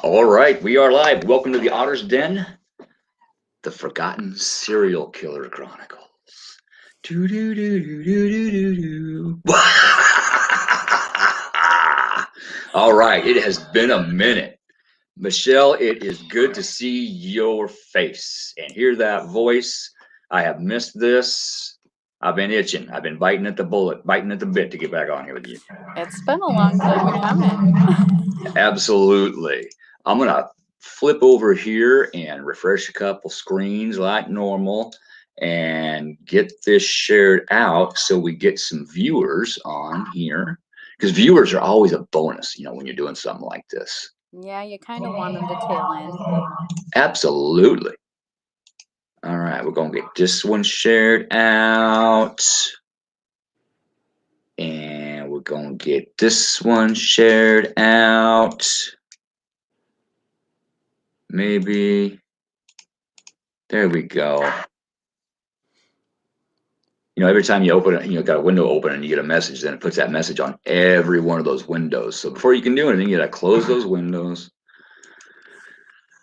All right, we are live. Welcome to the Otter's Den, the Forgotten Serial Killer Chronicles. Do do do do do do do do. All right, it has been a minute. Michelle, it is good to see your face and hear that voice. I have missed this. I've been itching. I've been biting at the bullet, biting at the bit to get back on here with you. It's been a long time coming. Absolutely. I'm going to flip over here and refresh a couple screens like normal and get this shared out so we get some viewers on here. Because viewers are always a bonus, when you're doing something like this. Yeah, you kind of want them to tail in. Absolutely. All right, we're going to get this one shared out. And we're going to get this one shared out. Maybe. There we go. Every time you open it, got a window open and you get a message, then it puts that message on every one of those windows. So before you can do anything, you got to close those windows.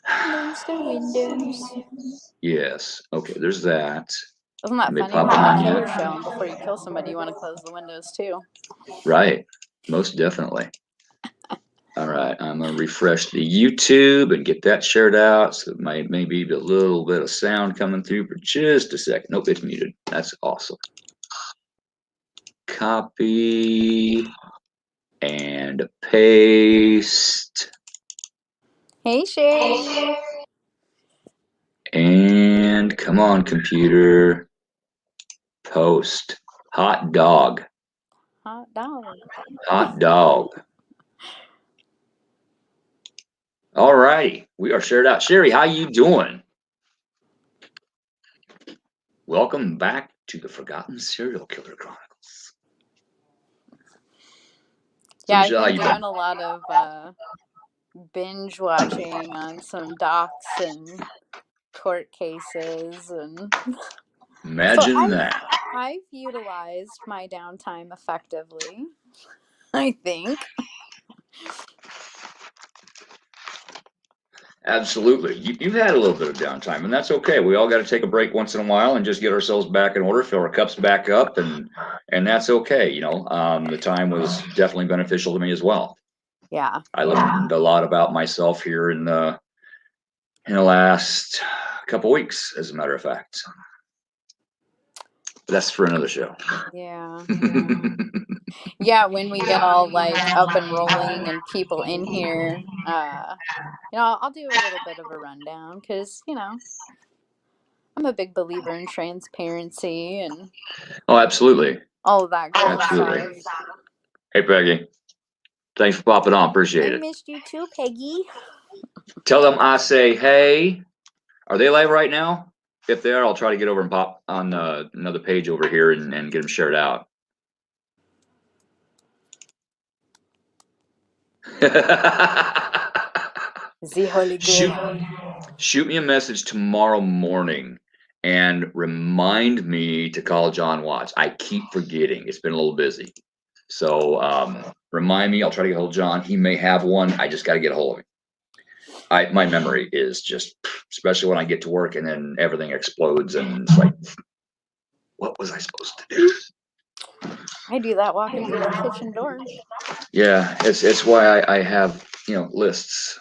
Close the windows. Yes. Okay, there's that. Isn't that Let me funny pop how on you kill here. your show and before you kill somebody, you want to close the windows too? Right. Most definitely. All right, I'm going to refresh the YouTube and get that shared out. So it might maybe be a little bit of sound coming through for just a second. Nope, it's muted. That's awesome. Copy and paste. Hey, Sherry. And come on, computer. Post. Hot dog. Hot dog. Hot dog. All righty. We are shared out. Sherry, how you doing? Welcome back to the Forgotten Serial Killer Chronicles. Yeah, I've been doing a lot of binge watching on some docs and court cases, and Imagine that. I've utilized my downtime effectively, I think. Absolutely. You've had a little bit of downtime, and that's okay. We all got to take a break once in a while and just get ourselves back in order, fill our cups back up, and that's okay. The time was definitely beneficial to me as well. Yeah. I learned a lot about myself here in the last couple weeks, as a matter of fact. But that's for another show. Yeah. Yeah, when we get all like up and rolling and people in here, I'll do a little bit of a rundown because, I'm a big believer in transparency and Oh, absolutely. all of that good Absolutely. stuff. Hey, Peggy. Thanks for popping on. Appreciate I it. missed you too, Peggy. Tell them I say hey. Are they live right now? If they are, I'll try to get over and pop on another page over here and get them shared out. The Holy Grail. Shoot me a message tomorrow morning and remind me to call John Watts. I keep forgetting. It's been a little busy. So remind me. I'll try to get hold of John. He may have one. I just got to get a hold of him. My memory is just, especially when I get to work and then everything explodes and it's like, what was I supposed to do? I do that walking through the kitchen door. Yeah, it's why I have lists.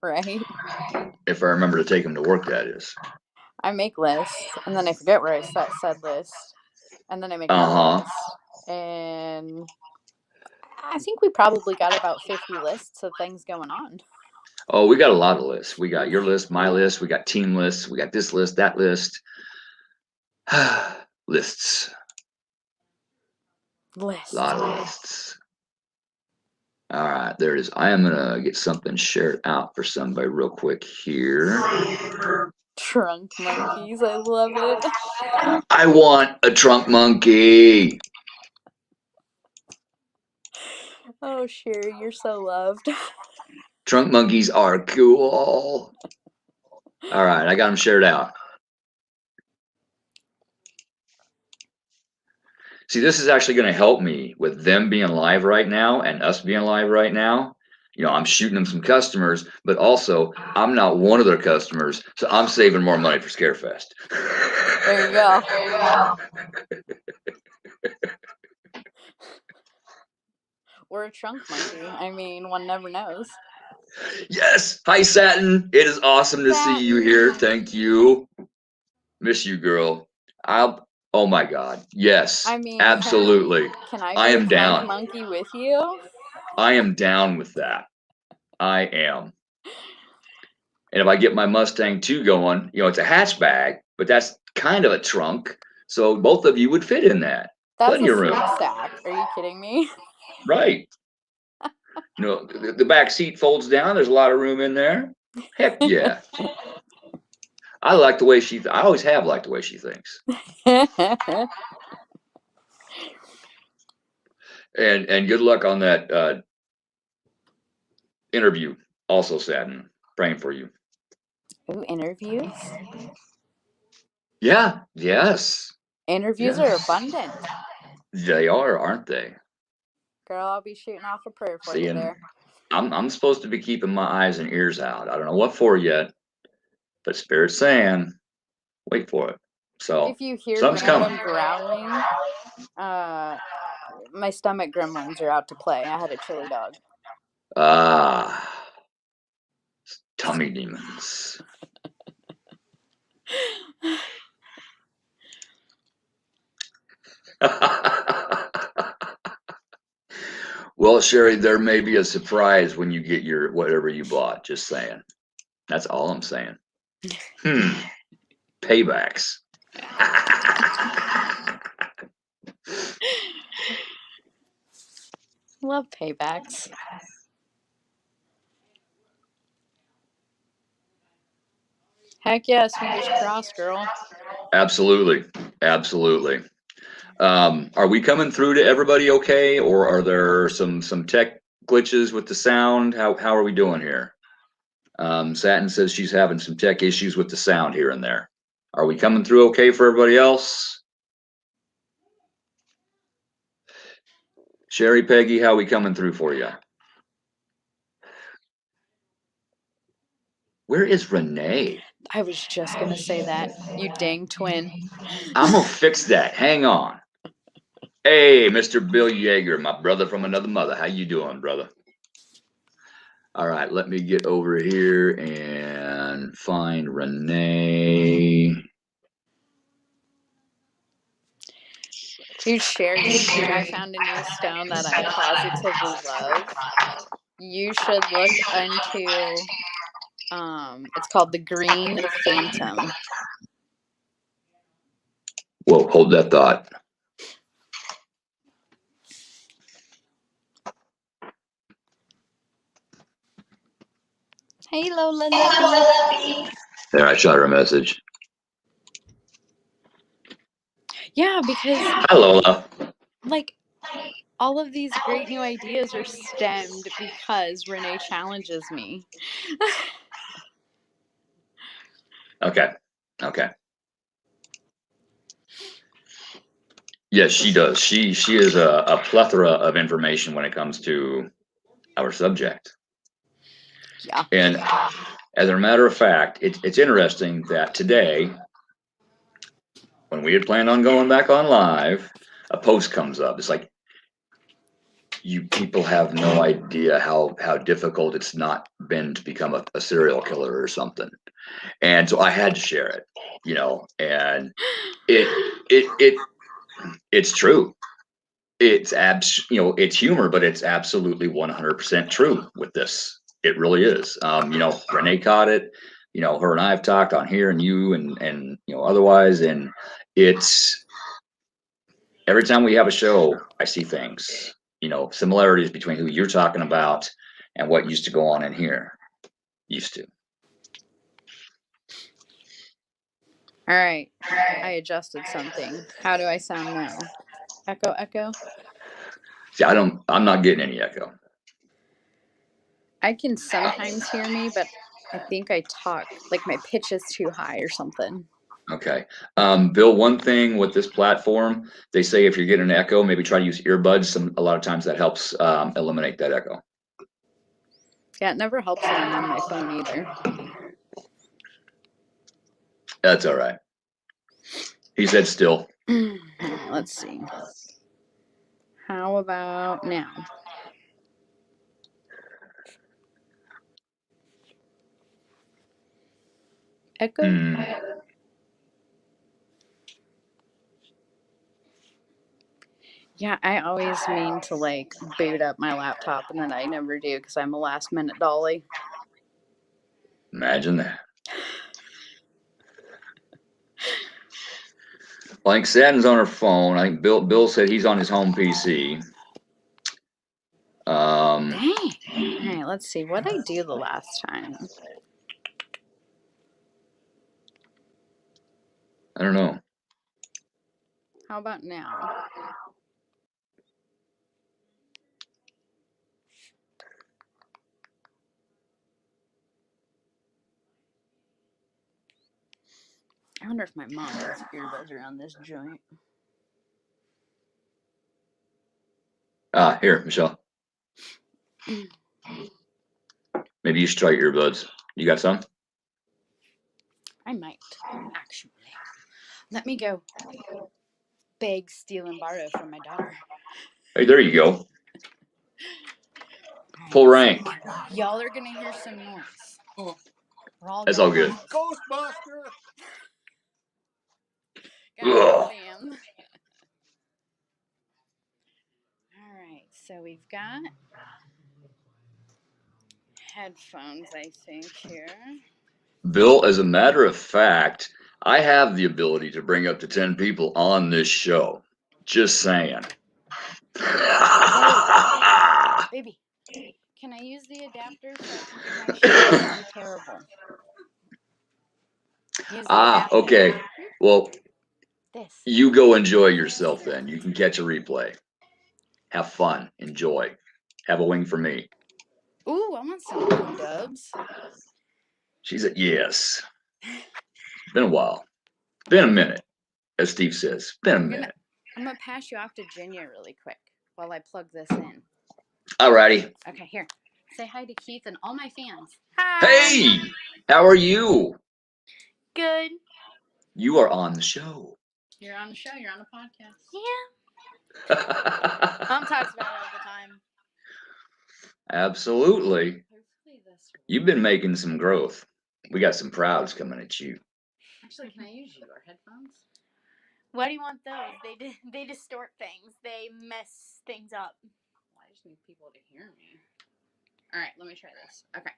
Right. If I remember to take them to work, that is. I make lists and then I forget where I set said list. And then I make another list. And I think we probably got about 50 lists of things going on. Oh, we got a lot of lists. We got your list, my list. We got team lists. We got this list, that list. Lists. A lot of lists. All right, there it is. I am gonna get something shared out for somebody real quick here. Trunk monkeys, I love it. I want a trunk monkey. Oh, Sherry, you're so loved. Trunk monkeys are cool. All right, I got them shared out. See, this is actually going to help me with them being live right now and us being live right now. I'm shooting them some customers, but also I'm not one of their customers, so I'm saving more money for Scarefest. There you go. Or a trunk monkey. I mean, one never knows. Yes. Hi, Satin. It is awesome to see you here. Thank you. Miss you, girl. Oh my God. Yes. I mean, Absolutely. can I I be a am trunk down. monkey with you? I am down with that. I am. And if I get my Mustang 2 going, it's a hatchback, but that's kind of a trunk. So both of you would fit in that. That's Plenty a of room. smokestack. Are you kidding me? Right. The back seat folds down. There's a lot of room in there. Heck yeah. I like the way I always have liked the way she thinks. And good luck on that interview. Also, Satin, praying for you. Ooh, interviews? Yeah. Yes. Interviews are Yes. abundant. They are, aren't they? Girl, I'll be shooting off a prayer for you Seeing, there. I'm supposed to be keeping my eyes and ears out. I don't know what for yet, but Spirit's saying, wait for it. So If you hear something's coming. random growling, my stomach gremlins are out to play. I had a chili dog. Ah, tummy demons. Well, Sherry, there may be a surprise when you get your whatever you bought. Just saying. That's all I'm saying. Paybacks. Love paybacks. Heck yes, fingers crossed, girl. Absolutely. Absolutely. Are we coming through to everybody okay, or are there some tech glitches with the sound? How are we doing here? Satin says she's having some tech issues with the sound here and there. Are we coming through okay for everybody else? Sherry, Peggy, how we coming through for you? Where is Renee? I was just gonna say that. You dang twin. I'm gonna fix that. Hang on. Hey, Mr. Bill Yeager, my brother from another mother. How you doing, brother? All right, let me get over here and find Renee. Dude, Sherry, I found a new stone that I positively love. You should look into it's called the Green Phantom. Whoa, hold that thought. Hey Lola Lovey. There, I shot her a message. Yeah, because Hi, Lola. like all of these great new ideas are stemmed because Renee challenges me. Okay. Okay. Yes, she does. She is a plethora of information when it comes to our subject. Yeah. And as a matter of fact, it's interesting that today, when we had planned on going back on live, a post comes up. It's like, you people have no idea how difficult it's not been to become a serial killer or something. And so I had to share it, and it's true. It's humor, but it's absolutely 100% true with this. It really is. Renee caught it. Her and I have talked on here, and you and otherwise, and it's every time we have a show, I see things. Similarities between who you're talking about and what used to go on in here. Used to. All right. I adjusted something. How do I sound now? Echo, echo. See, I'm not getting any echo. I can sometimes hear me, but I think I talk like my pitch is too high or something. Okay. Bill, one thing with this platform, they say if you're getting an echo, maybe try to use earbuds. A lot of times that helps eliminate that echo. Yeah, it never helps that I'm on my phone either. That's all right. He said still. All right, let's see. How about now? Echo? Yeah, I always mean to like boot up my laptop and then I never do because I'm a last minute dolly. Imagine that. Well, I think Sadden's on her phone. I think Bill said he's on his home PC. Dang. All right, let's see. What did I do the last time? I don't know. How about now? I wonder if my mom has earbuds around this joint. Here, Michelle. Maybe you should try earbuds. You got some? I might, actually. Let me go beg, steal, and borrow from my daughter. Hey, there you go. Right, Full rank. y'all are gonna hear some noise. That's all good. Ghostbuster. Got them. All right, so we've got headphones, I think, here. Bill, as a matter of fact, I have the ability to bring up to 10 people on this show. Just saying. Baby, can I use the adapter so I can get my shit? This would be terrible. Okay. Well, this. You go enjoy yourself then. You can catch a replay. Have fun. Enjoy. Have a wing for me. Ooh, I want some blue dubs. She's a yes. Been a while. Been a minute, as Steve says. Been a minute. I'm gonna pass you off to Jinya really quick while I plug this in. Alrighty. Okay, here. Say hi to Keith and all my fans. Hi. Hey, how are you? Good. You are on the show. You're on the show. You're on the podcast. Yeah. Mom talks about it all the time. Absolutely. You've been making some growth. We got some prouds coming at you. Actually, can I use your headphones? Why do you want those? They distort things. They mess things up. Well, I just need people to hear me. All right, let me try this. Okay.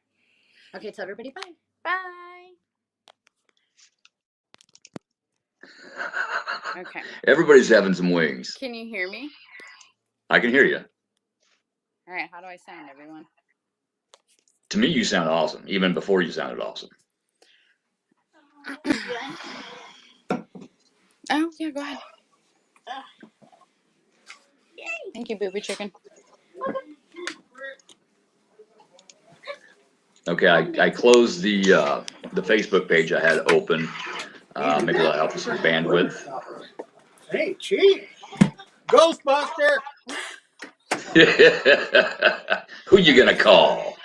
Okay, tell everybody bye. Bye. Okay. Everybody's having some wings. Can you hear me? I can hear you. All right, how do I sound, everyone? To me, you sound awesome, even before you sounded awesome. Oh, yeah, go ahead. Thank you, Booby Chicken. Okay, I closed the Facebook page I had open. Maybe that'll help with some bandwidth. Hey, Chief. Ghostbuster. Who you gonna call?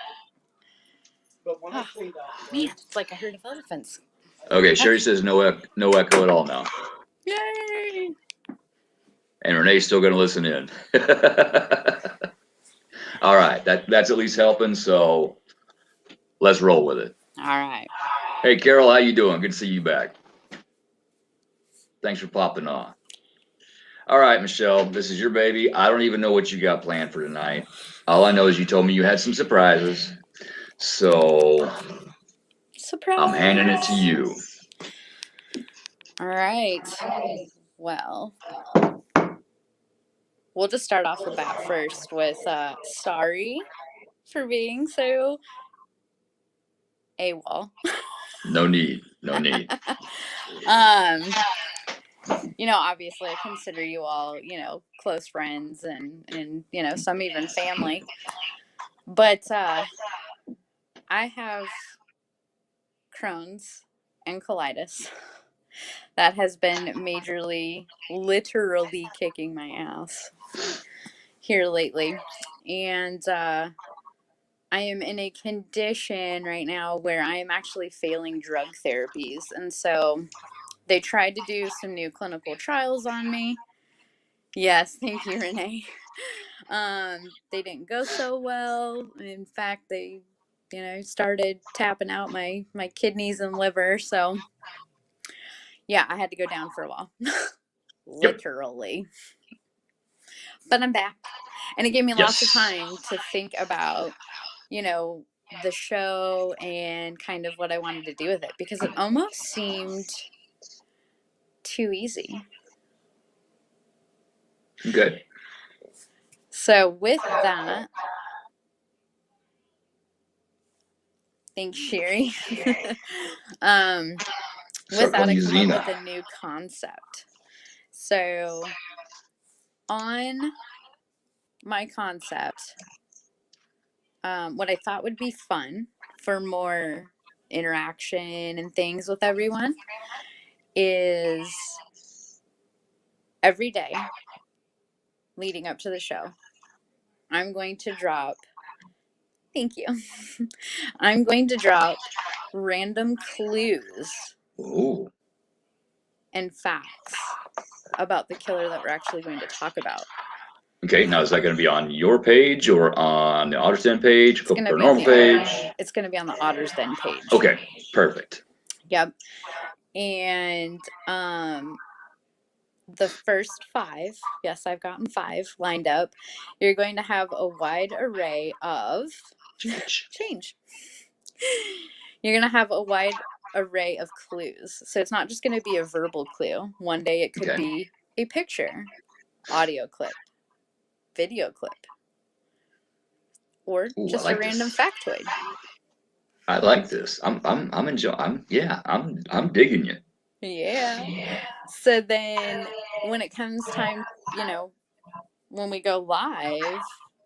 But when I say that, Man, it's like I heard of elephants. Okay, Sherry says no echo at all now. Yay! And Renee's still gonna listen in. All right, that's at least helping. So let's roll with it. All right. Hey, Carol, how you doing? Good to see you back. Thanks for popping on. All right, Michelle, this is your baby. I don't even know what you got planned for tonight. All I know is you told me you had some surprises. So Surprise! I'm handing it to you. All right. Well, we'll just start off the bat first with sorry for being so AWOL. No need. No need. Obviously I consider you all, close friends and some even family. But I have Crohn's and colitis. That has been majorly, literally kicking my ass here lately. And I am in a condition right now where I am actually failing drug therapies. And so they tried to do some new clinical trials on me. Yes, thank you, Renee. They didn't go so well. In fact, they, started tapping out my kidneys and liver. So yeah, I had to go down for a while. Literally. But I'm back. And it gave me lots of time to think about, the show and kind of what I wanted to do with it, because it almost seemed too easy. Good. So with that, thanks, Sherry. With that, I come up with a new concept. So on my concept, what I thought would be fun for more interaction and things with everyone is every day leading up to the show, I'm going to drop, thank you, I'm going to drop random clues Ooh. and facts about the killer that we're actually going to talk about. Okay, now is that going to be on your page or on the Otter's Den page? It's going to or be on normal page? It's going to be on the Otter's Den page. Okay, perfect. Yep. And the first 5, yes, I've gotten 5 lined up. You're going to have a wide array of change. You're going to have a wide array of clues. So it's not just going to be a verbal clue. One day it could be a picture, audio clip, video clip, or just a random factoid. I like this. I'm enjoying. I'm digging you. Yeah. So then when it comes time, when we go live,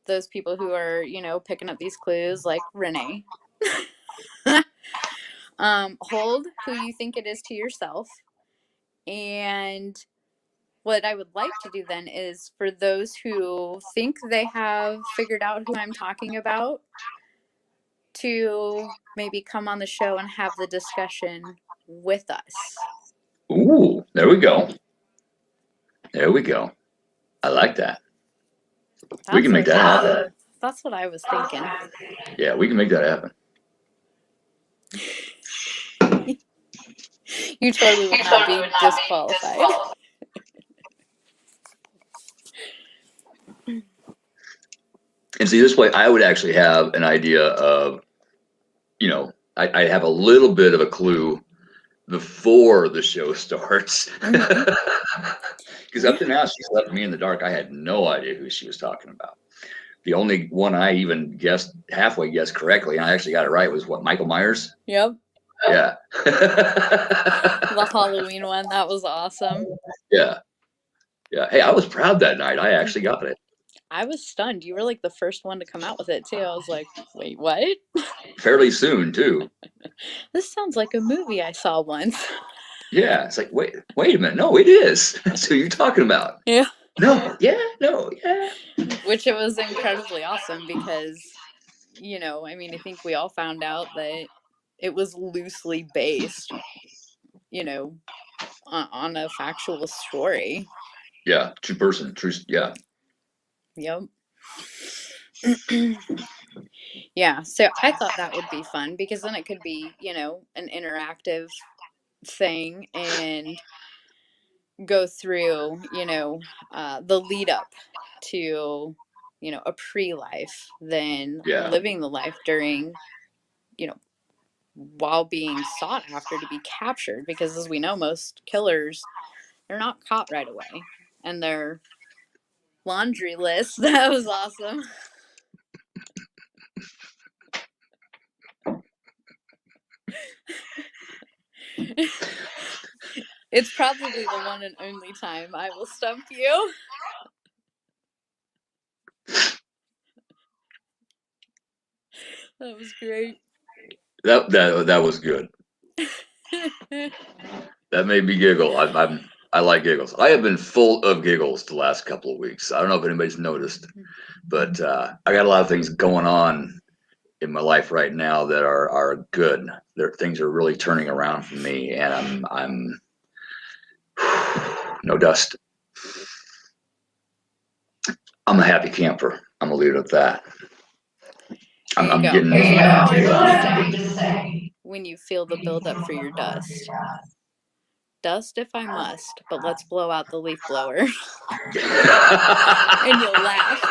those people who are, picking up these clues, like Renee, hold who you think it is to yourself. And what I would like to do then is for those who think they have figured out who I'm talking about to maybe come on the show and have the discussion with us. Ooh, there we go. There we go. I like that. We can make that happen. That's what I was thinking. Yeah, we can make that happen. You totally would not be disqualified. And see, this way I would actually have an idea of, I have a little bit of a clue before the show starts. Because up to now, she's left me in the dark. I had no idea who she was talking about. The only one I even halfway guessed correctly, and I actually got it right, was what, Michael Myers? Yep. Yeah. The Halloween one, that was awesome. Yeah. Yeah. Hey, I was proud that night. I actually got it. I was stunned. You were like the first one to come out with it too. I was like, wait, what? Fairly soon too. This sounds like a movie I saw once. Yeah. It's like, wait a minute. No, it is. That's who you're talking about. Yeah. No. Yeah. No. Yeah. Which it was incredibly awesome because, I think we all found out that it was loosely based, on a factual story. Yeah. True person. True. Yeah. Yep. Yeah. So I thought that would be fun because then it could be, an interactive thing and go through, the lead up to, a pre-life, then living the life during, while being sought after to be captured, because as we know, most killers, they're not caught right away, and their laundry list, that was awesome. It's probably the one and only time I will stump you. That was great. That was good. That made me giggle. I like giggles. I have been full of giggles the last couple of weeks. I don't know if anybody's noticed, but I got a lot of things going on in my life right now that are good. Things are really turning around for me, and I'm no dust. I'm a happy camper. I'm gonna leave it at that. Here you I'm go. getting. Here's what I want you to say when you feel the buildup for your dust. Dust if I must, but let's blow out the leaf blower. And you'll laugh.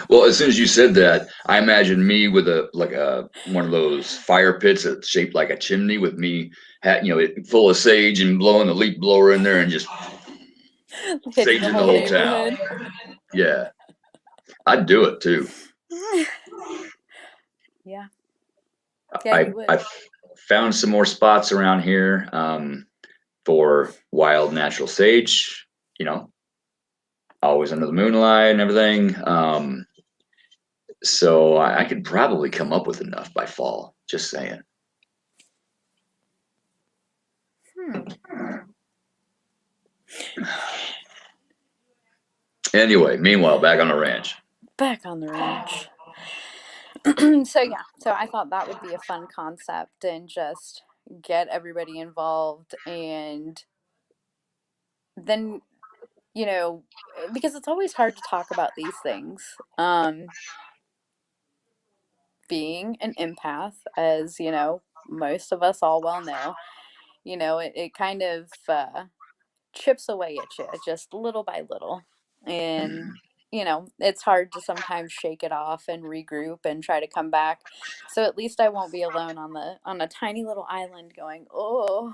Well, as soon as you said that, I imagined me with one of those fire pits that's shaped like a chimney, with me, full of sage and blowing the leaf blower in there and just Hitting the saging the whole whole town. neighborhood. Yeah, I'd do it too. Yeah. Yeah, you would. I found some more spots around here for wild natural sage. Always under the moonlight and everything. So I could probably come up with enough by fall. Just saying. Anyway, meanwhile, back on the ranch. Back on the ranch. So I thought that would be a fun concept and just get everybody involved, and then, because it's always hard to talk about these things. Being an empath, as most of us all well know, it kind of chips away at you just little by little. And, it's hard to sometimes shake it off and regroup and try to come back. So at least I won't be alone on a tiny little island going, oh,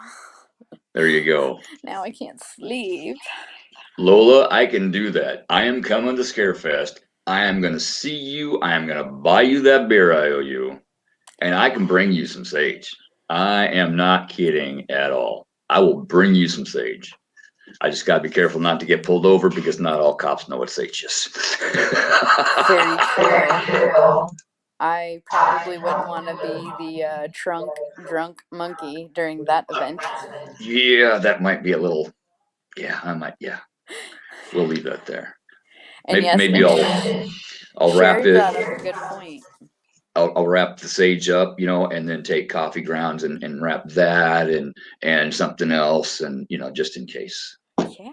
There you go. now I can't sleep. Lola, I can do that. I am coming to Scarefest. I am going to see you. I am going to buy you that beer I owe you. And I can bring you some sage. I am not kidding at all. I will bring you some sage. I just got to be careful not to get pulled over, because not all cops know what sage is. Very true. I probably wouldn't want to be the drunk monkey during that event. Yeah, that might be a little. Yeah, I might. Yeah, we'll leave that there. And Maybe I'll wrap Sherry it. brought up a good point. I'll wrap the sage up, and then take coffee grounds and wrap that and something else, and just in case. Yeah.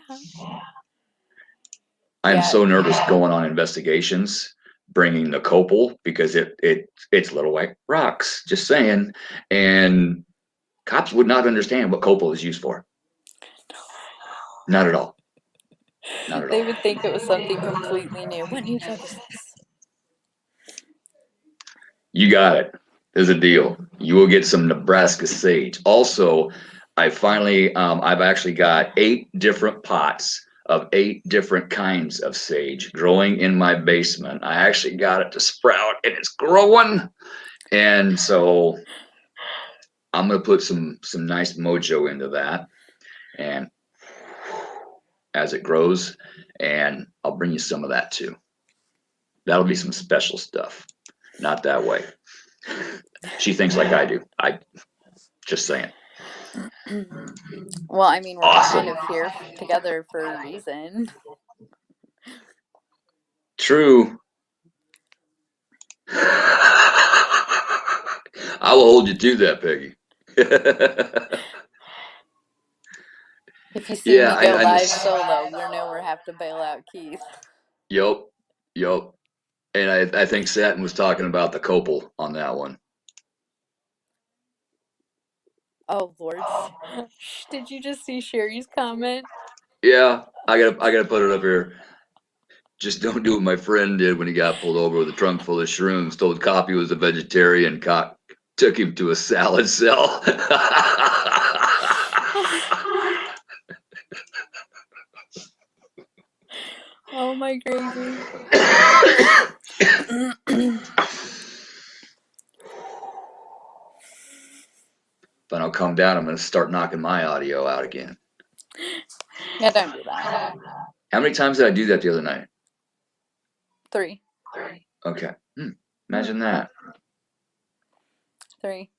I'm so nervous going on investigations, bringing the copal, because it's little white rocks. Just saying, and cops would not understand what copal is used for. Not at all. Not at all. They would think it was something completely new. What new drug is this? You got it. There's a deal. You will get some Nebraska sage. Also, I've actually got 8 different pots of 8 different kinds of sage growing in my basement. I actually got it to sprout, and it's growing. And so I'm going to put some nice mojo into that, and as it grows, and I'll bring you some of that too. That'll be some special stuff. Not that way. She thinks like I do. I just saying. Well, I mean, we're Awesome. kind of here together for a reason. True. I will hold you to that, Peggy. If you see me go I live solo, we'll never have to bail out Keith. Yep. And I think Satin was talking about the copal on that one. Oh Lord! Did you just see Sherry's comment? Yeah, I gotta put it up here. Just don't do what my friend did when he got pulled over with a trunk full of shrooms. Told cop he was a vegetarian. Cop took him to a salad cell. Oh my gravy. But I'll calm down. I'm gonna start knocking my audio out again. Yeah, don't do that. How many times did I do that the other night? 3. Okay. Imagine that. 3.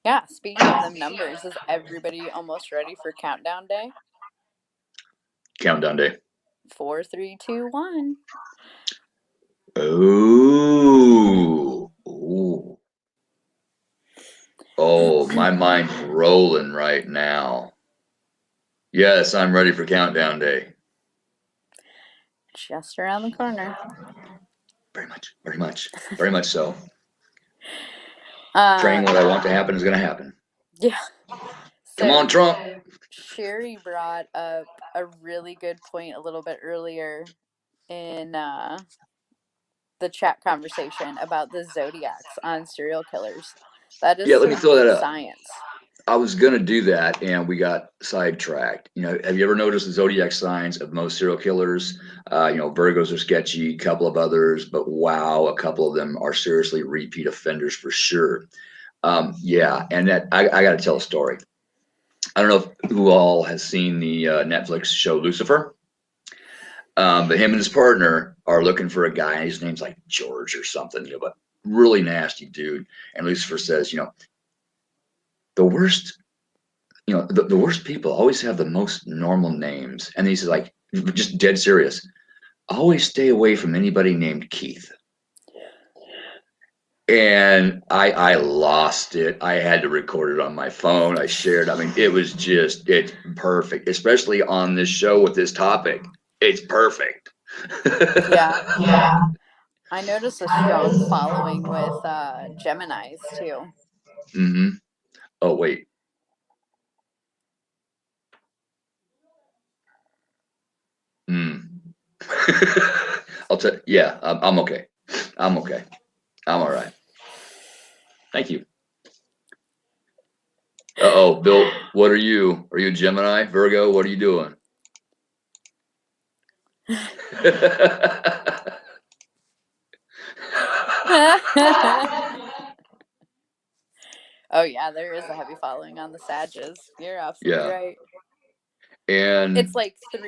Yeah, speaking of them numbers, is everybody almost ready for countdown day? Countdown day. 4, 3, 2, 1. Oh. My mind's rolling right now. Yes, I'm ready for countdown day. Just around the corner. Very much, very much, very much so. Praying what I want to happen is going to happen. Yeah. Come on, Trump. Sherry brought up a really good point a little bit earlier in the chat conversation about the zodiacs on serial killers. That is let me throw that up. science. I was going to do that, and we got sidetracked. Have you ever noticed the zodiac signs of most serial killers? Virgos are sketchy, a couple of others, but wow, a couple of them are seriously repeat offenders for sure. Yeah, and that I got to tell a story. I don't know who all has seen the Netflix show Lucifer, but him and his partner are looking for a guy. His name's like George or something, but really nasty dude. And Lucifer says, the worst, the worst people always have the most normal names. And he's like, just dead serious. Always stay away from anybody named Keith. And I lost it. I had to record it on my phone. I shared. I mean, it's perfect, especially on this show with this topic. It's perfect. Yeah. I noticed a strong following with Geminis too. Mm-hmm. Oh, wait. I'll tell. Yeah, I'm okay. I'm okay. I'm all right. Thank you. Uh-oh, Bill, what are you? Are you a Gemini, Virgo? What are you doing? Oh yeah, there is a heavy following on the Sages. You're absolutely right. And it's like the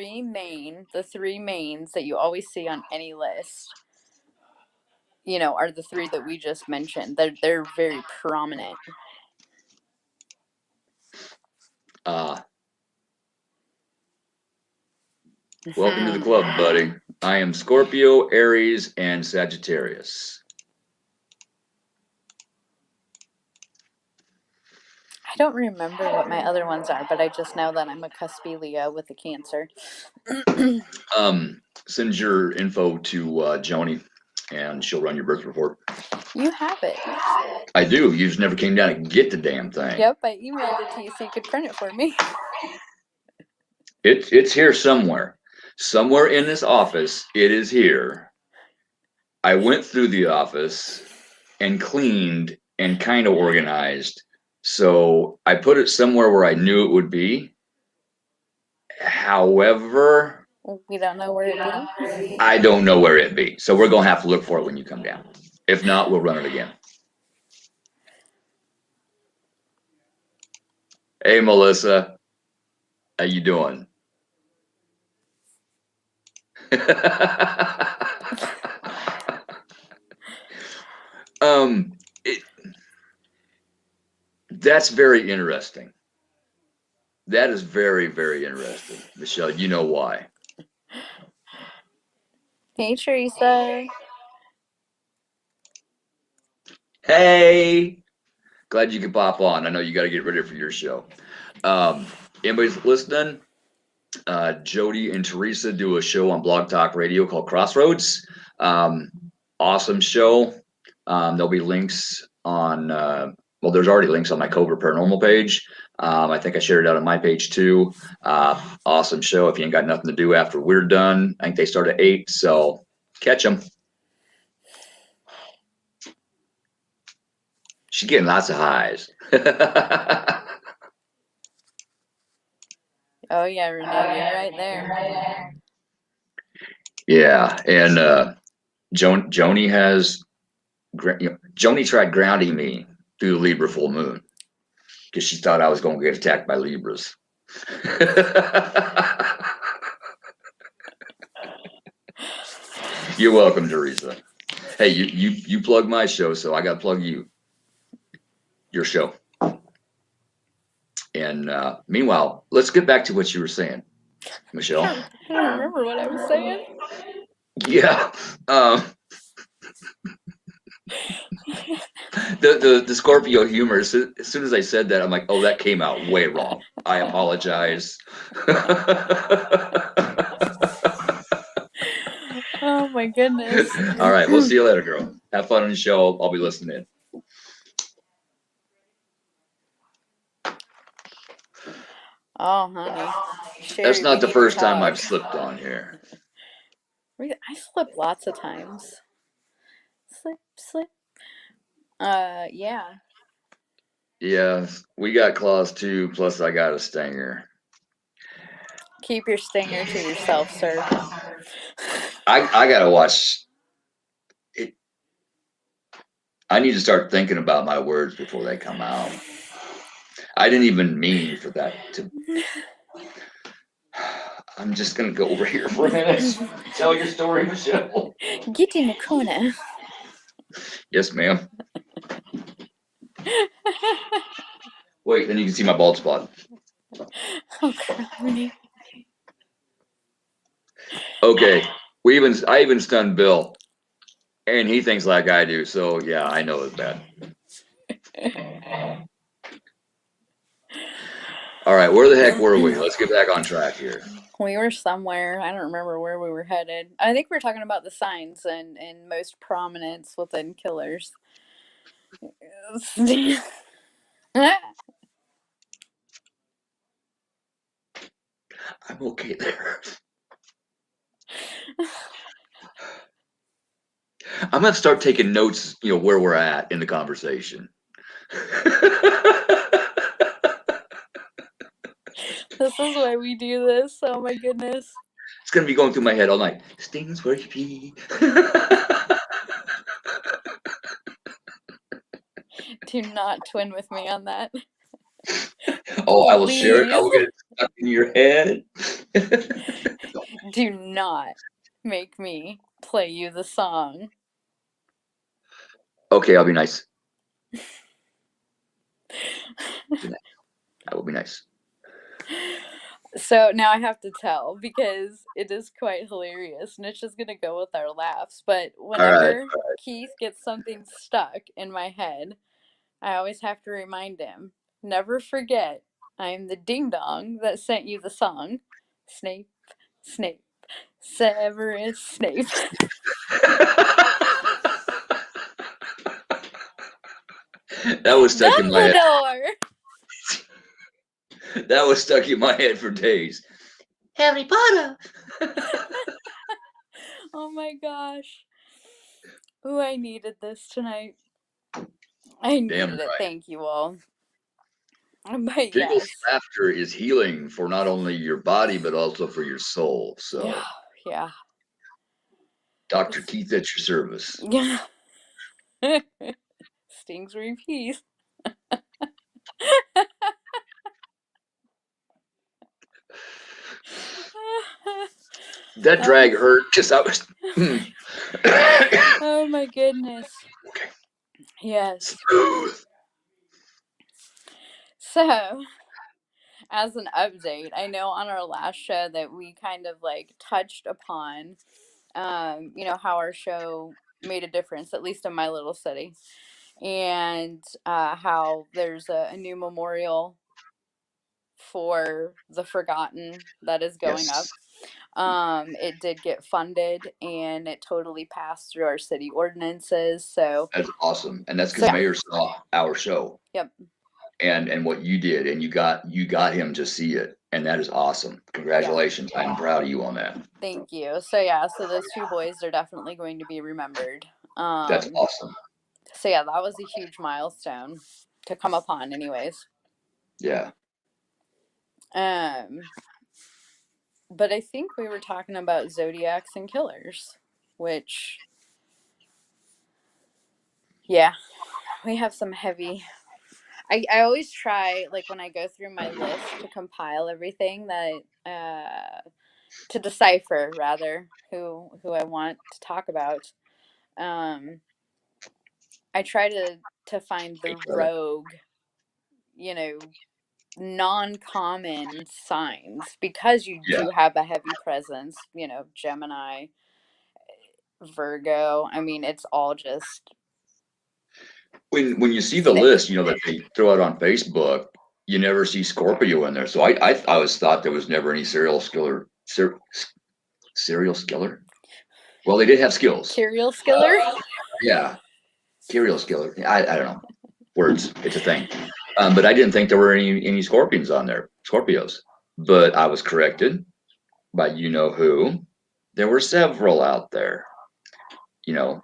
three mains that you always see on any list, are the three that we just mentioned. They're very prominent. Welcome to the club, buddy. I am Scorpio, Aries, and Sagittarius. I don't remember what my other ones are, but I just know that I'm a cuspy Leo with a Cancer. Send your info to Joni, and she'll run your birth report. You have it. I do. You just never came down and get the damn thing. Yep, I emailed it to you so you could print it for me. It's here somewhere. Somewhere in this office, it is here. I went through the office and cleaned and kind of organized. So I put it somewhere where I knew it would be. However, we don't know where it be. I don't know where it be. So we're going to have to look for it when you come down. If not, we'll run it again. Hey, Melissa. How you doing? That's very interesting. That is very, very interesting. Michelle, you know why. Hey, Teresa. Hey. Glad you could pop on. I know you got to get ready for your show. Anybody's listening? Jody and Teresa do a show on Blog Talk Radio called Crossroads. Awesome show. There'll be links on, there's already links on my Covert Paranormal page. I think I shared it out on my page too. Awesome show. If you ain't got nothing to do after we're done, I think they start at 8, so catch them. She's getting lots of highs. Oh yeah, Renee, you're right there. Yeah, and Joni has, Joni tried grounding me through the Libra full moon because she thought I was going to get attacked by Libras. You're welcome, Teresa. Hey, you plug my show, so I got to plug your show. And meanwhile, let's get back to what you were saying, Michelle. I don't remember what I was saying. Yeah. The Scorpio humor. As soon as I said that, I'm like, oh, that came out way wrong. I apologize. Oh my goodness. All right, we'll see you later, girl. Have fun on the show. I'll be listening in. Oh, honey. That's Sherry, not we the need to first time talk. I've slipped on here. I slip lots of times. Slip. Yeah. Yeah, we got claws too. Plus, I got a stinger. Keep your stinger to yourself, sir. I gotta watch it. I need to start thinking about my words before they come out. I didn't even mean for that to. I'm just gonna go over here for a minute. Tell your story, Michelle. Get in the corner. Yes, ma'am. Wait, then you can see my bald spot. Oh, crony. Okay, I even stunned Bill, and he thinks like I do. So yeah, I know it's bad. All right, where the heck were we? Let's get back on track here. We were somewhere. I don't remember where we were headed. I think we were talking about the signs and most prominence within killers. I'm okay there. I'm gonna start taking notes. Where we're at in the conversation. This is why we do this. Oh my goodness. It's gonna be going through my head all night. Stings where you pee. Do not twin with me on that. Oh, I will share it. I will Please. get it stuck in your head. Do not make me play you the song. Okay, I'll be nice. I will be nice. So now I have to tell because it is quite hilarious and it's just going to go with our laughs. But whenever All right. Keith gets something stuck in my head, I always have to remind him, never forget, I'm the ding dong that sent you the song. Snape, Snape, Severus Snape. That was stuck in my head. Dumbledore! That was stuck in my head for days. Harry Potter. Oh my gosh. Ooh, I needed this tonight. I needed it. right. Thank you all. But Giggles yes. laughter is healing for not only your body but also for your soul. So Yeah. Dr. Keith at your service. Yeah. Stings repeat. That drag hurt because I was. Oh my goodness. Okay. Yes. Smooth. So, as an update, I know on our last show that we kind of like touched upon, how our show made a difference, at least in my little city, and how there's a new memorial for the forgotten that is going up. It did get funded and it totally passed through our city ordinances. So that's awesome, and that's because Mayor saw our show. Yep. And what you did, and you got him to see it, and that is awesome. Congratulations! Yeah. I'm proud of you on that. Thank you. So those two boys are definitely going to be remembered. That's awesome. So that was a huge milestone to come upon, anyways. Yeah. But I think we were talking about zodiacs and killers, which, yeah, we have some heavy. I always try, like, when I go through my list to compile everything that to decipher rather who I want to talk about. I try to find the rogue, non-common signs because you do have a heavy presence, Gemini, Virgo. I mean, it's all just when you see the Sick. list, that they throw out on Facebook, you never see Scorpio in there. So I always thought there was never any serial killer. Serial killer. Well, they did have skills. Serial skiller. Yeah, serial killer. I don't know words. It's a thing. But I didn't think there were any scorpions on there. Scorpios. But I was corrected by who. There were several out there.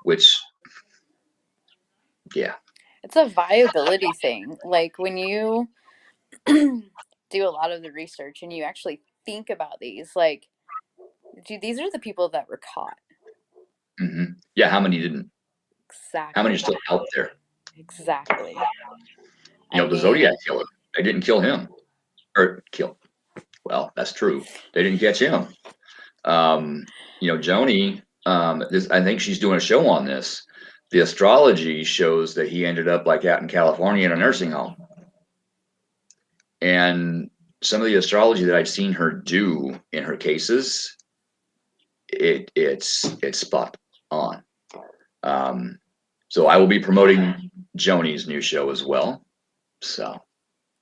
Which yeah. It's a viability thing. Like when you do a lot of the research and you actually think about these, like, dude, these are the people that were caught. Mm-hmm. Yeah, how many didn't? Exactly. How many are still out there? Exactly. The Zodiac killer. They didn't kill him. Or kill. Well, that's true. They didn't catch him. Joni, I think she's doing a show on this. The astrology shows that he ended up like out in California in a nursing home. And some of the astrology that I've seen her do in her cases, it's spot on. So I will be promoting Joni's new show as well. So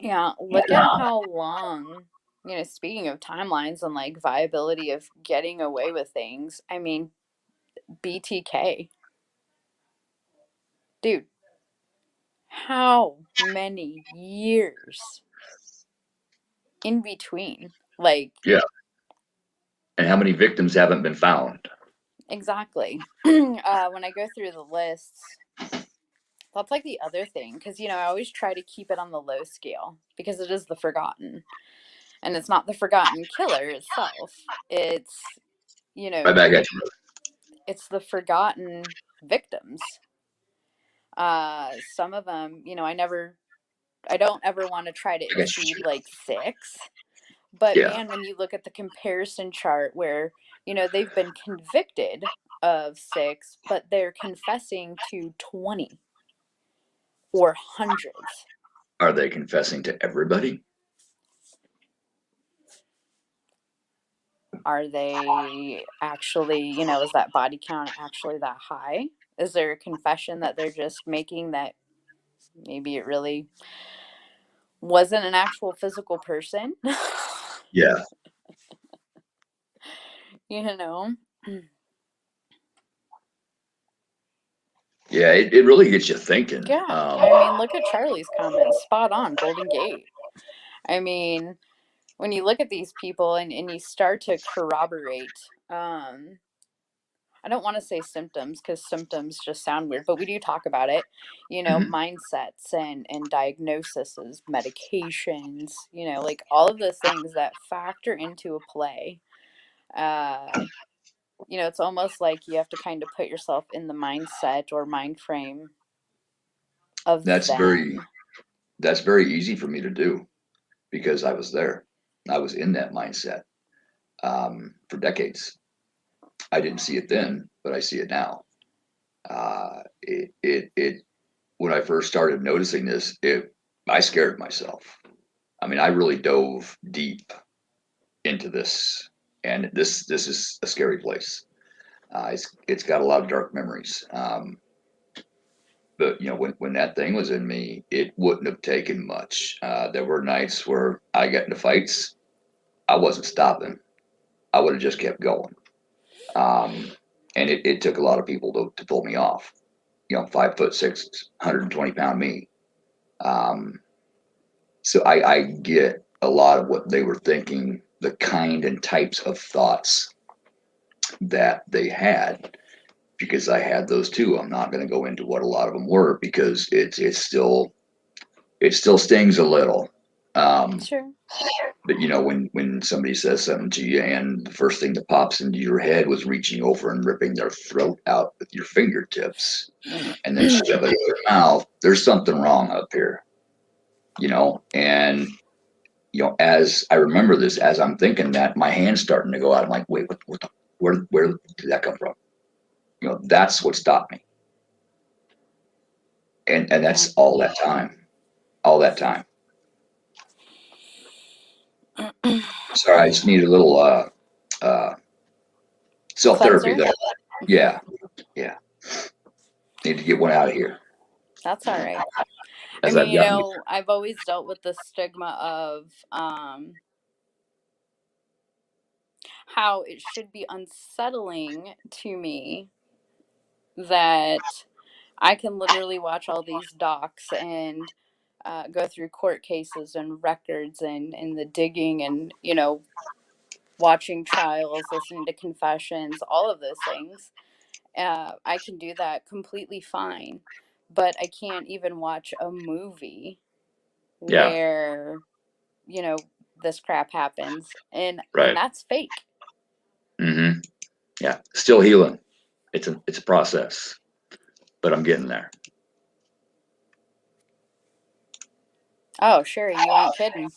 yeah, look at how long, speaking of timelines and like viability of getting away with things, I mean, BTK. Dude, how many years in between? Like, yeah. And how many victims haven't been found? exactly. When I go through the lists, that's like the other thing, because I always try to keep it on the low scale because it is the forgotten, and it's not the forgotten killer itself. It's Right back at you. it's the forgotten victims. Some of them, I don't ever want to try to exceed like 6. But yeah. Man, when you look at the comparison chart where, they've been convicted of 6, but they're confessing to 20 or hundreds. Are they confessing to everybody? Are they actually, is that body count actually that high? Is there a confession that they're just making that maybe it really wasn't an actual physical person? Yeah. Yeah, it really gets you thinking. Yeah. I mean, look at Charlie's comments. Spot on, Golden Gate. I mean, when you look at these people and you start to corroborate, I don't want to say symptoms because symptoms just sound weird, but we do talk about it, mindsets and diagnoses, medications, like all of those things that factor into a play. It's almost like you have to kind of put yourself in the mindset or mind frame of that's them. very easy for me to do because I was there. I was in that mindset for decades. I didn't see it then, but I see it now. It when I first started noticing this, I scared myself. I mean, I really dove deep into this, and this is a scary place. It's got a lot of dark memories. But when that thing was in me, it wouldn't have taken much. There were nights where I got into fights. I wasn't stopping. I would have just kept going. And it took a lot of people to pull me off. 5'6", 120-pound me. So I get a lot of what they were thinking, the kind and types of thoughts that they had, because I had those too. I'm not going to go into what a lot of them were because it still stings a little. Sure. But when somebody says something to you and the first thing that pops into your head was reaching over and ripping their throat out with your fingertips and then shove it in their mouth, there's something wrong up here. And as I remember this, as I'm thinking that, my hand's starting to go out. I'm like, wait, where did that come from? That's what stopped me. And that's all that time. Sorry, I just need a little self-therapy there. Yeah. Need to get one out of here. That's all right. I as mean, I've gotten. I've always dealt with the stigma of how it should be unsettling to me that I can literally watch all these docs and go through court cases and records and the digging and, watching trials, listening to confessions, all of those things. I can do that completely fine. But I can't even watch a movie Yeah, where, you know, this crap happens and right. that's fake. Mm-hmm. Yeah, still healing. It's a process, but I'm getting there. Oh, sure, you ain't kidding.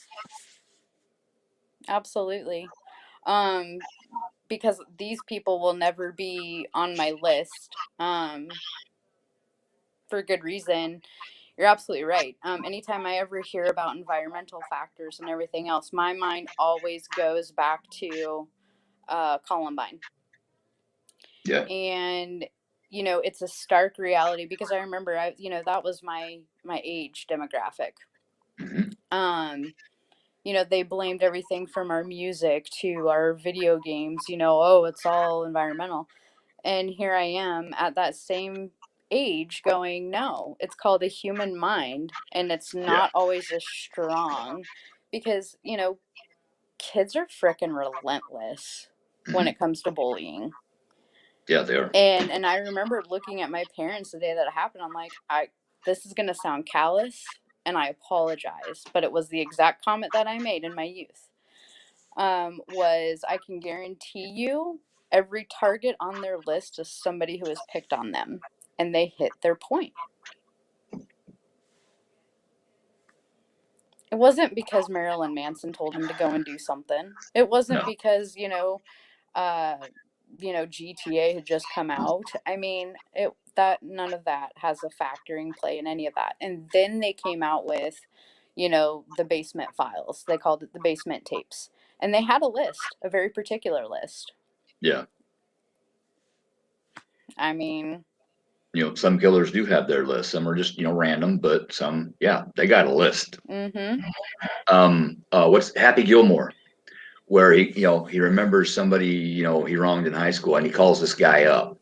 Absolutely. Um, because these people will never be on my list. For good reason. You're absolutely right. Anytime I ever hear about environmental factors and everything else, my mind always goes back to Columbine. Yeah. And it's a stark reality because I remember that was my age demographic. Mm-hmm. Um, they blamed everything from our music to our video games, oh, it's all environmental. And here I am at that same age going, no, it's called a human mind. And it's Yeah. not always as strong because, kids are freaking relentless when Mm-hmm. it comes to bullying. Yeah, they are. And I remember looking at my parents the day that it happened. I'm like, this is gonna sound callous and I apologize, but it was the exact comment that I made in my youth. Was I can guarantee you every target on their list is somebody who has picked on them and they hit their point. It wasn't because Marilyn Manson told them to go and do something. It wasn't No. because, uh, GTA had just come out. I mean, none of that has a factoring play in any of that. And then they came out with, the basement files. They called it the basement tapes. And they had a list, a very particular list. Yeah. I mean, Some killers do have their list. Some are just, random, but some, yeah, they got a list. mm-hmm. What's Happy Gilmore, where he remembers somebody, he wronged in high school, and he calls this guy up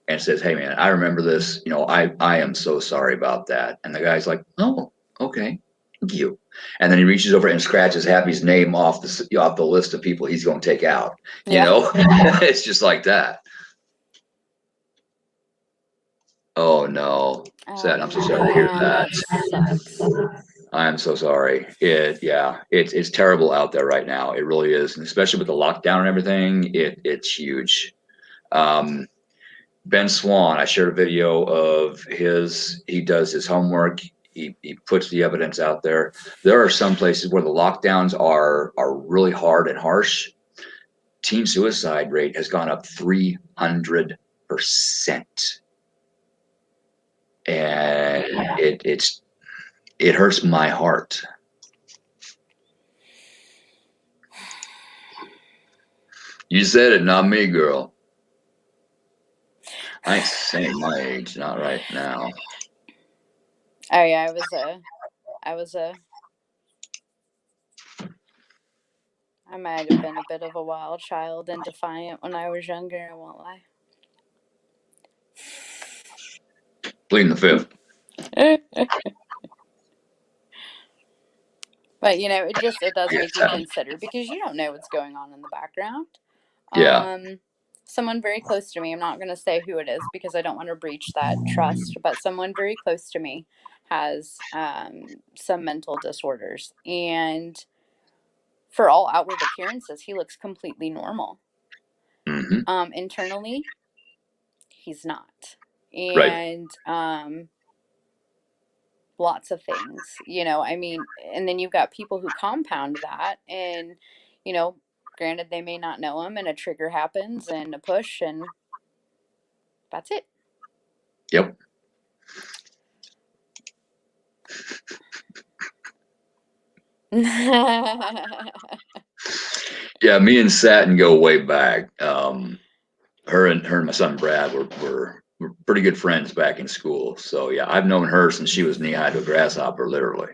and says, "Hey man, I remember this. I am so sorry about that." And the guy's like, "Oh, okay, thank you." And then he reaches over and scratches Happy's name off the list of people he's going to take out. Yeah. It's just like that. Oh no, sad. I'm so sorry to hear Man, that. that sucks. I'm so sorry. It's terrible out there right now. It really is, and especially with the lockdown and everything. It's huge. Um, Ben Swan, I shared a video of his. He does his homework. He puts the evidence out there. There are some places where the lockdowns are really hard and harsh. Teen suicide rate has gone up 300%, and it hurts my heart. You said it, not me, girl. I ain't saying my age, not right now. Oh yeah, I might have been a bit of a wild child and defiant when I was younger, I won't lie. Pleading the fifth. But it does Yes. make you consider because you don't know what's going on in the background. Yeah. Someone very close to me, I'm not going to say who it is because I don't want to breach that trust, but someone very close to me has some mental disorders. And for all outward appearances, he looks completely normal. Mm-hmm. Internally, he's not. Right. And lots of things, I mean, and then you've got people who compound that and, granted, they may not know him and a trigger happens and a push and that's it. Yep. Yeah, me and Satin go way back. Her and my son Brad were pretty good friends back in school. So yeah, I've known her since she was knee high to a grasshopper, literally.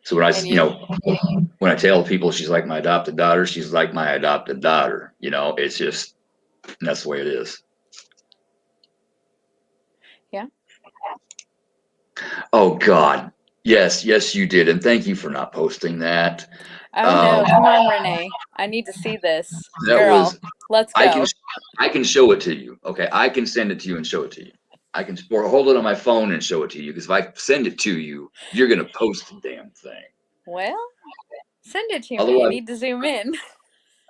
So when And you, when I tell people she's like my adopted daughter, she's like my adopted daughter. It's just that's the way it is. yeah. Oh God, yes, you did, and thank you for not posting that. Oh no, come on, Renee. I need to see this. That Girl, was let's I go. can show it to you. Okay, I can send it to you and show it to you. I can or hold it on my phone and show it to you because if I send it to you, you're gonna post the damn thing. Well, send it to me. Although I need to zoom in.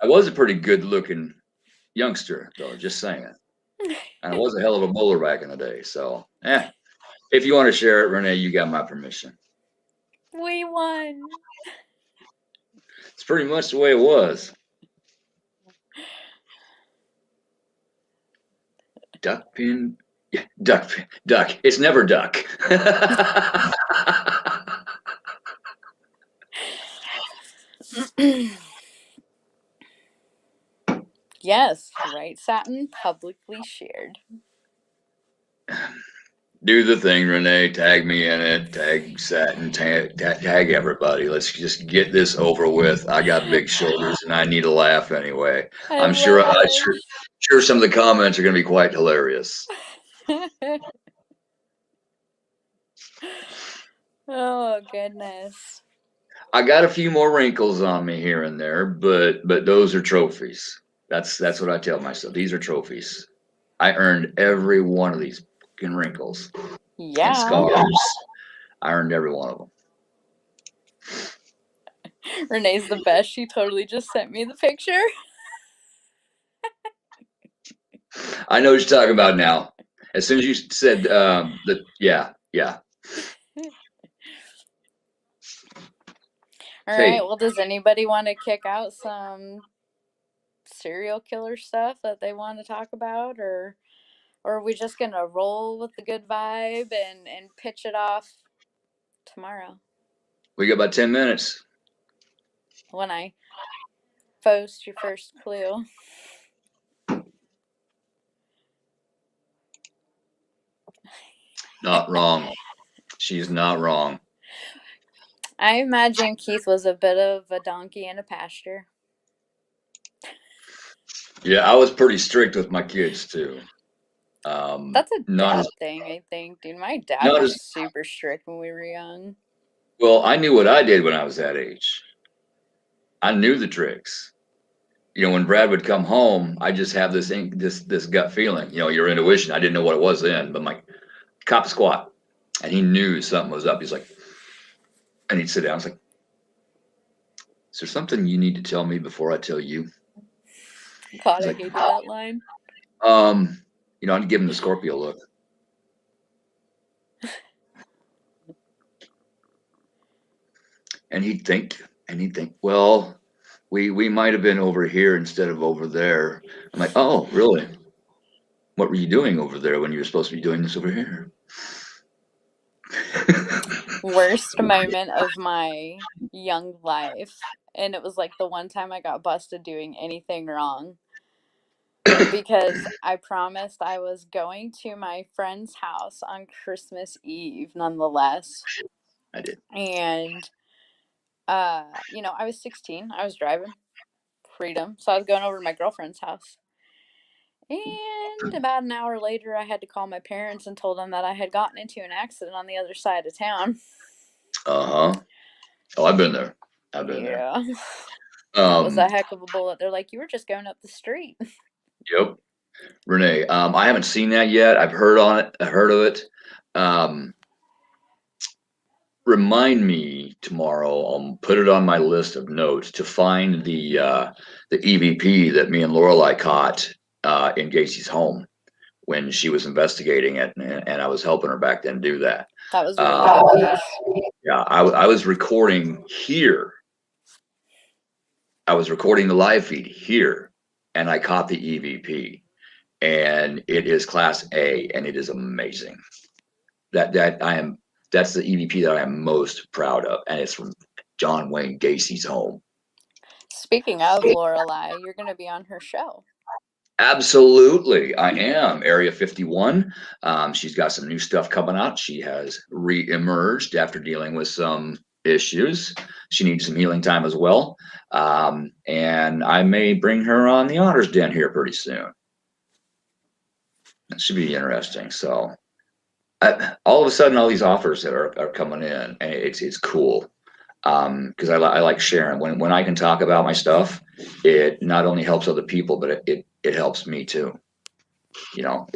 I was a pretty good looking youngster, though, just saying. And I was a hell of a bowler back in the day. So, if you want to share it, Renee, you got my permission. We won. It's pretty much the way it was. Duck pin. Yeah, duck pin. Duck. It's never duck. Yes, right, Satin, publicly shared. Do the thing, Renee. Tag me in it. Tag Satin. Tag everybody. Let's just get this over with. I got big shoulders and I need a laugh anyway. I I'm love it. sure some of the comments are going to be quite hilarious. Oh goodness. I got a few more wrinkles on me here and there, but those are trophies. That's what I tell myself. These are trophies. I earned every one of these fucking wrinkles and Yeah. scars. I earned every one of them. Renee's the best. She totally just sent me the picture. I know what you're talking about now. As soon as you said that, yeah. All Hey. right. Well, does anybody want to kick out some serial killer stuff that they want to talk about, or are we just gonna roll with the good vibe and pitch it off tomorrow We got about 10 minutes. when I post your first clue? Not wrong. She's not wrong. I imagine Keith was a bit of a donkey in a pasture. Yeah, I was pretty strict with my kids too. That's a dad thing, I think, dude. My dad was super strict when we were young. Well, I knew what I did when I was that age. I knew the tricks. When Brad would come home, I just have this gut feeling. Your intuition. I didn't know what it was then, but my cop squat, and he knew something was up. He's like, and he'd sit down. I was like, "Is there something you need to tell me before I tell you?" God, I hated that line. I'd give him the Scorpio look. And he'd think, well, we might have been over here instead of over there. I'm like, oh, really? What were you doing over there when you were supposed to be doing this over here? Worst moment of my young life. And it was like the one time I got busted doing anything wrong. Because I promised I was going to my friend's house on Christmas Eve, nonetheless. I did. And, I was 16. I was driving. Freedom. So I was going over to my girlfriend's house. And about an hour later, I had to call my parents and told them that I had gotten into an accident on the other side of town. Uh-huh. Oh, I've been there. I've been there. That was a heck of a bullet. They're like, you were just going up the street. Yep. Renee, I haven't seen that yet. I've heard of it. Remind me tomorrow. I'll put it on my list of notes to find the EVP that me and Lorelai caught in Gacy's home when she was investigating it, and I was helping her back then do that. That was a really good piece. Yeah, I was recording here. I was recording the live feed here, and I caught the EVP, and it is Class A, and it is amazing. That's the EVP that I am most proud of, and it's from John Wayne Gacy's home. Speaking of Lorelai, you're going to be on her show. Absolutely, I am. Area 51. She's got some new stuff coming out. She has re-emerged after dealing with some issues. She needs some healing time as well. And I may bring her on the Otter's Den here pretty soon. That should be interesting. So all of a sudden, all these offers that are coming in, and it's cool. Because I like sharing. When I can talk about my stuff, it not only helps other people, but it helps me too. You know,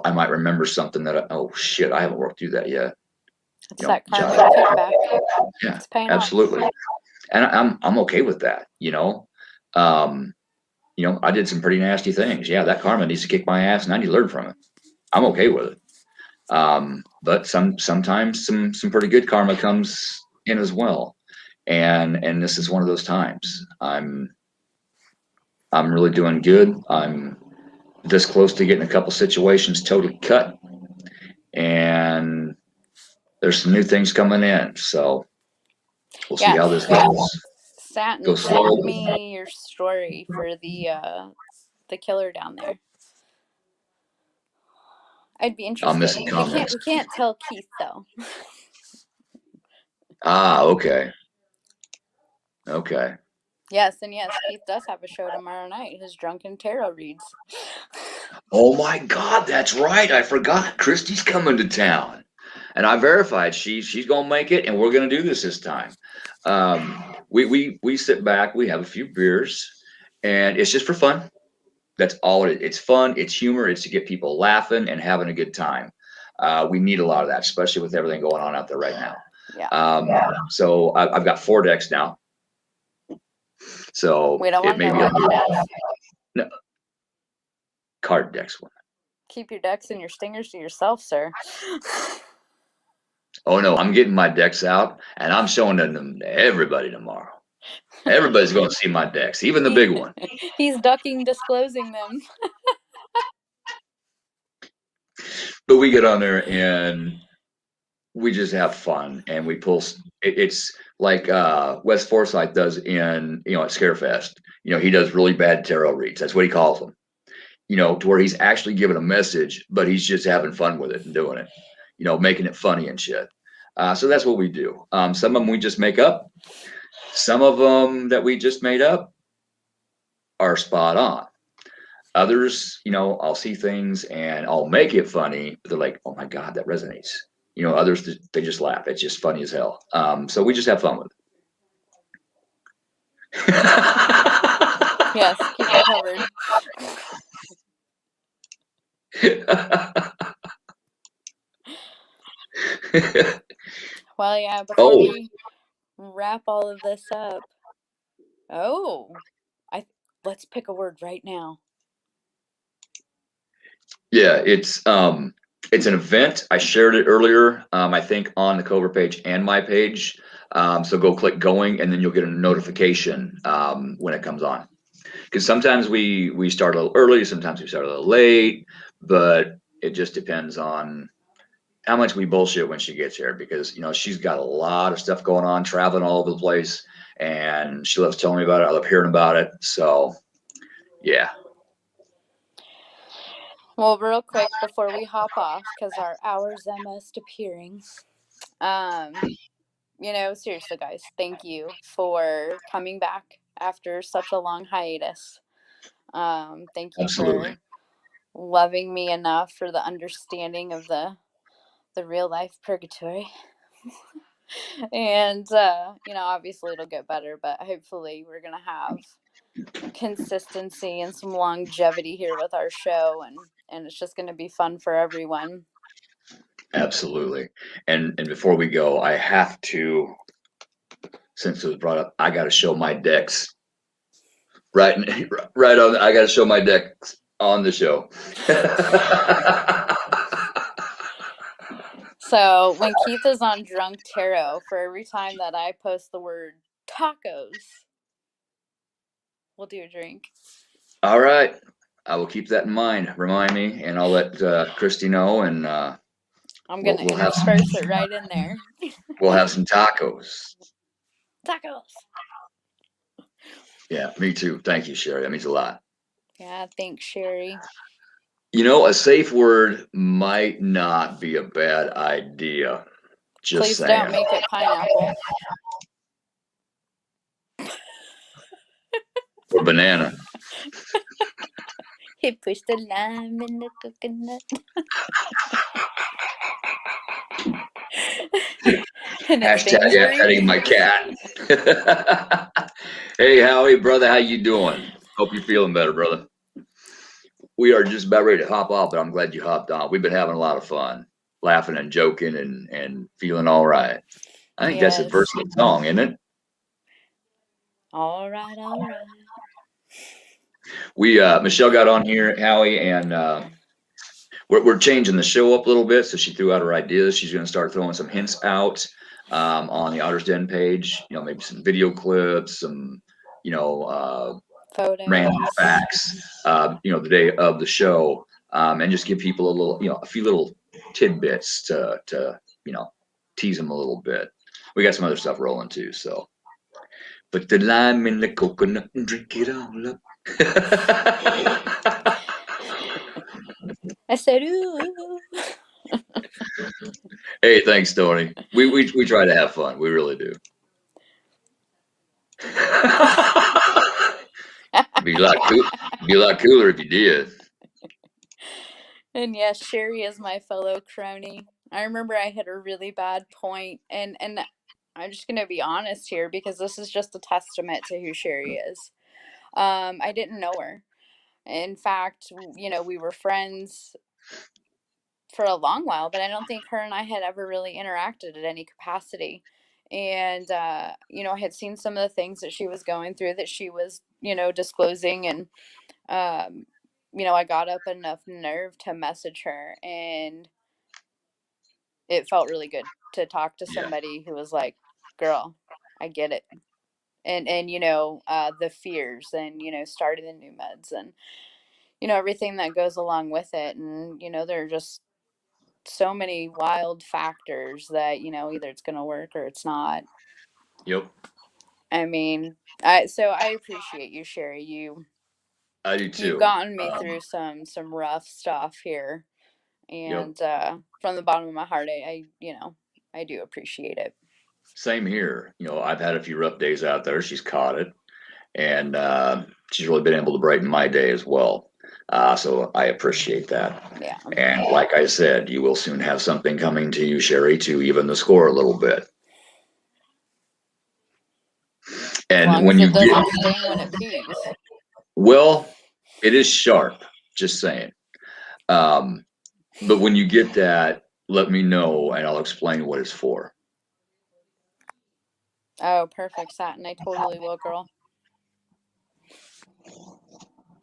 I might remember something that oh shit, I haven't worked through that yet. It's You know, that karmic kickback. yeah, It's paying absolutely, off. and I'm okay with that. I did some pretty nasty things. Yeah, that karma needs to kick my ass, and I need to learn from it. I'm okay with it. But sometimes some pretty good karma comes in as well, and this is one of those times. I'm really doing good. I'm this close to getting a couple situations totally cut, and there's some new things coming in. So we'll see how this goes. Go Satin, slow. send me your story for the killer down there. I'd be I'm interested. missing comments. We can't tell Keith though. Okay. Okay. Yes, and yes, Keith does have a show tomorrow night. His drunken tarot reads. Oh my God, that's right. I forgot. Christy's coming to town, and I verified she's gonna make it, and we're gonna do this time. We sit back, we have a few beers, and it's just for fun. That's all it is. It's fun, it's humor, it's to get people laughing and having a good time. We need a lot of that, especially with everything going on out there right now. Yeah. So I've got 4 decks now. So We don't it want may no be other decks. no, card decks. Keep your decks and your stingers to yourself, sir. Oh no, I'm getting my decks out and I'm showing them to everybody tomorrow. Everybody's going to see my decks, even the big one. He's ducking disclosing them. But we get on there and we just have fun and we pull. It's like Wes Forsythe does in at Scarefest. He does really bad tarot reads. That's what he calls them. To where he's actually giving a message, but he's just having fun with it and doing it. Making it funny and shit. So that's what we do. Some of them we just make up. Some of them that we just made up are spot on. Others, I'll see things and I'll make it funny, but they're like, oh my God, that resonates. Others, they just laugh. It's just funny as hell. So we just have fun with it. Yes, keep it covered. Well, yeah, before we wrap all of this up, let's pick a word right now. Yeah, it's an event. I shared it earlier, I think on the Cobra page and my page. So go click going, and then you'll get a notification when it comes on. Because sometimes we start a little early, sometimes we start a little late, but it just depends on how much we bullshit when she gets here. Because she's got a lot of stuff going on, traveling all over the place, and she loves telling me about it. I love hearing about it. So, yeah. Well, real quick before we hop off, because our hour's almost appearing. Seriously, guys, thank you for coming back after such a long hiatus. Thank you Absolutely. for loving me enough for the understanding of the real life purgatory. And obviously it'll get better, but hopefully we're gonna have consistency and some longevity here with our show, and it's just gonna be fun for everyone. Absolutely. And before we go, I have to, since it was brought up, I got to show my decks. Right on. I got to show my decks on the show. So when Keith is on Drunk Tarot, for every time that I post the word tacos, we'll do a drink. All right. I will keep that in mind. Remind me, and I'll let Christy know, and I'm going to intersperse it right in there. We'll have some tacos. Tacos. Yeah, me too. Thank you, Sherry. That means a lot. Yeah, thanks, Sherry. You know, a safe word might not be a bad idea. Just Please saying. don't make it pineapple. Or banana. He pushed the lime in the coconut. And it's Hashtag petting my cat. Hey, Howie, brother, how you doing? Hope you're feeling better, brother. We are just about ready to hop off, but I'm glad you hopped on. We've been having a lot of fun, laughing and joking and feeling all right. I think that's the verse of the song, isn't it? All right, all right. We Michelle got on here, Howie, and we're changing the show up a little bit. So she threw out her ideas. She's going to start throwing some hints out on the Otter's Den page. You know, maybe some video clips, some Photos, random facts. The day of the show, and just give people a few little tidbits to tease them a little bit. We got some other stuff rolling too. So, put the lime in the coconut and drink it all up. I said, ooh. Hey, thanks, Tony. We try to have fun. We really do. Be a lot cooler if you did. And yes, Sherry is my fellow crony. I remember I hit a really bad point, and I'm just gonna be honest here because this is just a testament to who Sherry is. I didn't know her. In fact, we were friends for a long while, but I don't think her and I had ever really interacted at any capacity. And I had seen some of the things that she was going through, that she was, disclosing, and I got up enough nerve to message her, and it felt really good to talk to somebody who was like, "Girl, I get it." And the fears, and starting the new meds, and everything that goes along with it. And there are just so many wild factors that either it's going to work or it's not. Yep. I mean, I appreciate you, Sherry. I do too. You've gotten me through some rough stuff here, and from the bottom of my heart, I do appreciate it. Same here. I've had a few rough days out there. She's caught it, and she's really been able to brighten my day as well. So I appreciate that. Yeah. And like I said, you will soon have something coming to you, Sherry, to even the score a little bit. And as long when as you it doesn't sting when it pees. Well, it is sharp. Just saying. But when you get that, let me know, and I'll explain what it's for. Oh, perfect, Satin. I totally will, girl.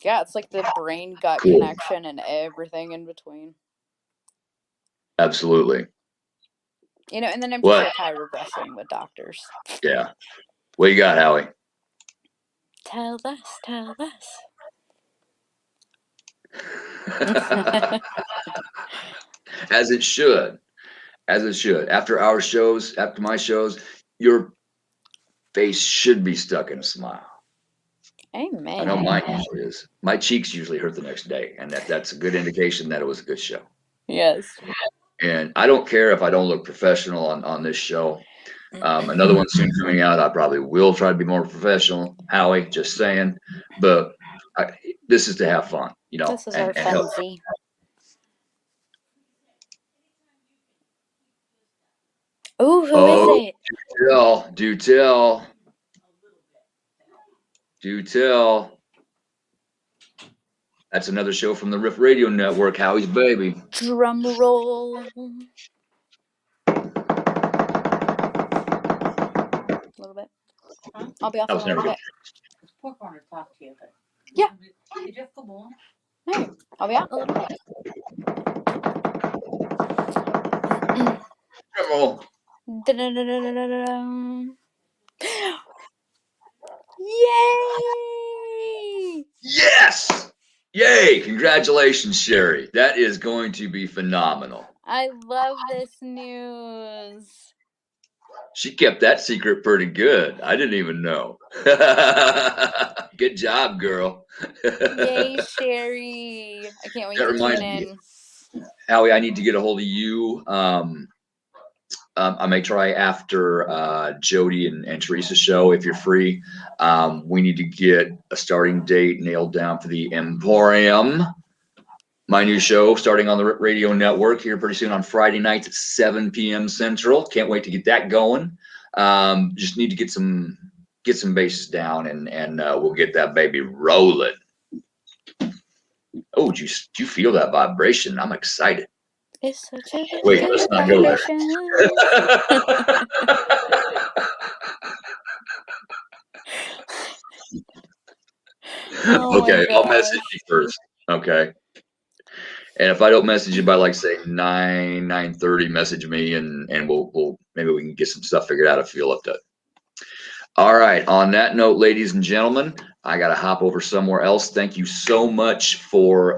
Yeah, it's like the brain gut connection and everything in between. Absolutely. And then I'm just so tired of wrestling with doctors. Yeah. What you got, Howie? Tell us, tell us. As it should. As it should. After our shows, after my shows, your face should be stuck in a smile. Amen. I know mine usually is. My cheeks usually hurt the next day, and that's a good indication that it was a good show. Yes. And I don't care if I don't look professional on this show. Another one soon coming out. I probably will try to be more professional, Howie, just saying. But this is to have fun, This is our funsy. Ooh, who is it? Do tell. That's another show from the Riff Radio Network, Howie's Baby. Drum roll. A little bit. Huh? I'll be off in a little bit. We're going to talk to you. Yeah. You just go on. Hey, I'll be out in a little bit. Drum roll. Yay! Yes! Yay! Congratulations, Sherry. That is going to be phenomenal. I love this news. She kept that secret pretty good. I didn't even know. Good job, girl. Yay, Sherry! I can't wait That to tune reminds me, in. Howie, I need to get a hold of you. I may try after Jody and Teresa's show if you're free. We need to get a starting date nailed down for the Emporium, my new show starting on the radio network here pretty soon on Friday nights at 7 p.m. Central. Can't wait to get that going. Just need to get some bases down and we'll get that baby rolling. Oh, do you feel that vibration? I'm excited. It's such a Wait, let's not go there. vibration. Oh my Okay, I'll message gosh. you first. Okay. And if I don't message you by like say 9:30, message me and we'll maybe we can get some stuff figured out if you'll up to it. All right. On that note, ladies and gentlemen, I gotta hop over somewhere else. Thank you so much for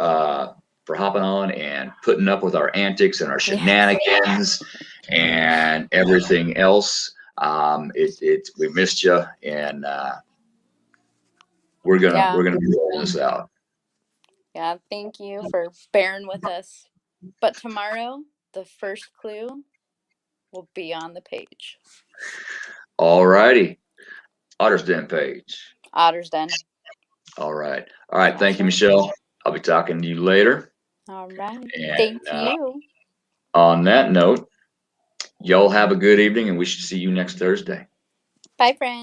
hopping on and putting up with our antics and our shenanigans and everything else. We missed you and we're gonna be rolling this out. Yeah, thank you for bearing with us. But tomorrow, the first clue will be on the page. All righty. Otter's Den page. Otter's Den. All right. All right. Thank you, Michelle. I'll be talking to you later. All right. And, thank you. On that note, y'all have a good evening and we should see you next Thursday. Bye, friends.